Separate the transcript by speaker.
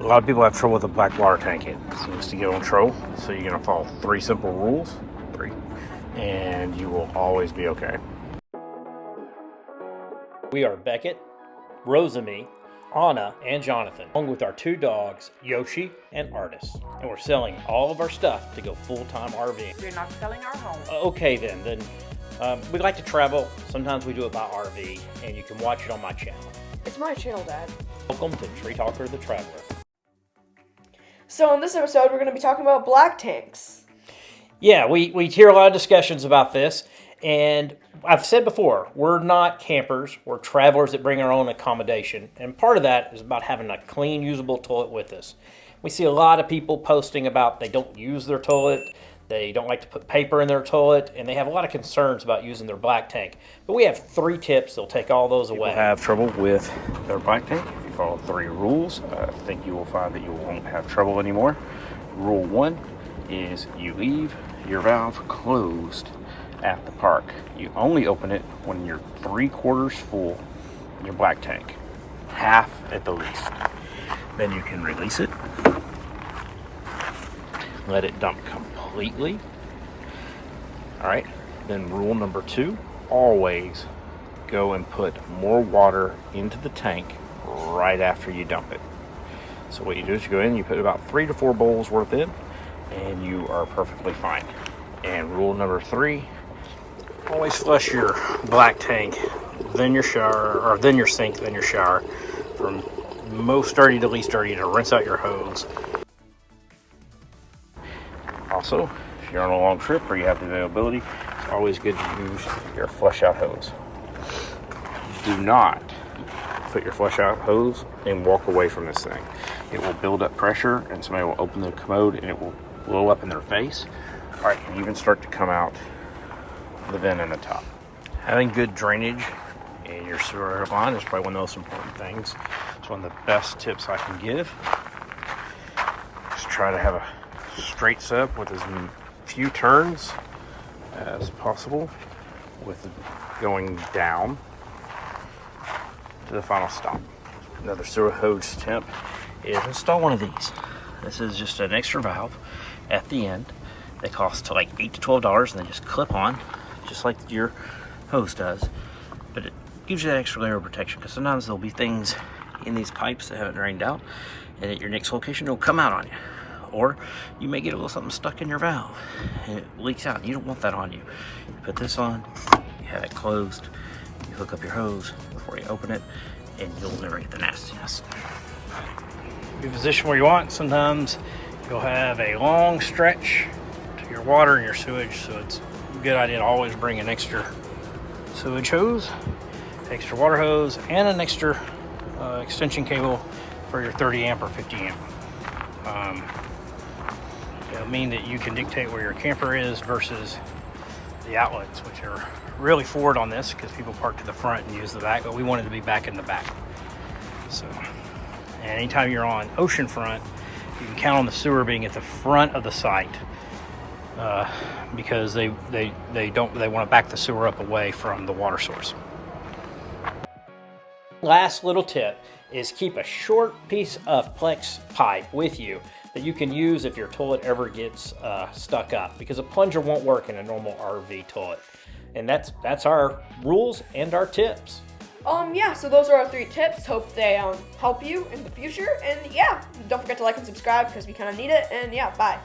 Speaker 1: A lot of people have trouble with the black water tank. It seems to get on control. So you're going to follow 3 simple rules. 3. And you will always be okay.
Speaker 2: We are Beckett, Rosamie, Anna, and Jonathan, along with our 2 dogs, Yoshi and Artis. And we're selling all of our stuff to go full-time RVing.
Speaker 3: We're not selling our home.
Speaker 2: Okay then. We like to travel. Sometimes we do it by RV, and you can watch it on my channel.
Speaker 4: It's my channel, Dad.
Speaker 2: Welcome to Tree Talker the Traveler.
Speaker 4: So in this episode, we're going to be talking about black tanks.
Speaker 2: Yeah, we hear a lot of discussions about this, and I've said before, we're not campers. We're travelers that bring our own accommodation, and part of that is about having a clean, usable toilet with us. We see a lot of people posting about they don't use their toilet, they don't like to put paper in their toilet, and they have a lot of concerns about using their black tank. But we have 3 tips that'll take all those away.
Speaker 1: People have trouble with their black tank. If you follow 3 rules, I think you will find that you won't have trouble anymore. Rule 1 is you leave your valve closed at the park. You only open it when you're 3/4 full in your black tank, half at the least. Then you can release it, let it dump completely. All right, then rule number 2, always go and put more water into the tank right after you dump it. So what you do is you go in, you put about 3 to 4 bowls worth in, and you are perfectly fine. And rule number 3, always flush your black tank, then your shower, or then your sink, then your shower, from most dirty to least dirty, to rinse out your hose. Also, if you're on a long trip or you have the availability, it's always good to use your flush out hose. Do not put your flush out hose and walk away from this thing. It will build up pressure and somebody will open the commode and it will blow up in their face. All right, and even start to come out the vent in the top. Having good drainage in your sewer line is probably one of the most important things. It's one of the best tips I can give. Just try to have a straight setup with as few turns as possible, with going down to the final stop. Another sewer hose tip is install one of these. This is just an extra valve at the end. They cost like $8 to $12 and they just clip on, just like your hose does. But it gives you that extra layer of protection, because sometimes there'll be things in these pipes that haven't drained out, and at your next location it'll come out on you. Or you may get a little something stuck in your valve and it leaks out, and you don't want that on you. You put this on, you have it closed, you hook up your hose before you open it, and you'll never get the nastiness. Be positioned where you want. Sometimes you'll have a long stretch to your water and your sewage, so it's a good idea to always bring an extra sewage hose, extra water hose, and an extra extension cable for your 30 amp or 50 amp. It'll mean that you can dictate where your camper is versus the outlets, which are really forward on this because people park to the front and use the back, but we wanted to be back in the back. So, and anytime you're on oceanfront, you can count on the sewer being at the front of the site, because they want to back the sewer up away from the water source. Last little tip is keep a short piece of Plex pipe with you that you can use if your toilet ever gets stuck up, because a plunger won't work in a normal RV toilet. And that's our rules and our tips.
Speaker 4: Yeah, so those are our 3 tips. Hope they help you in the future. And yeah, don't forget to like and subscribe because we kind of need it. And yeah, bye.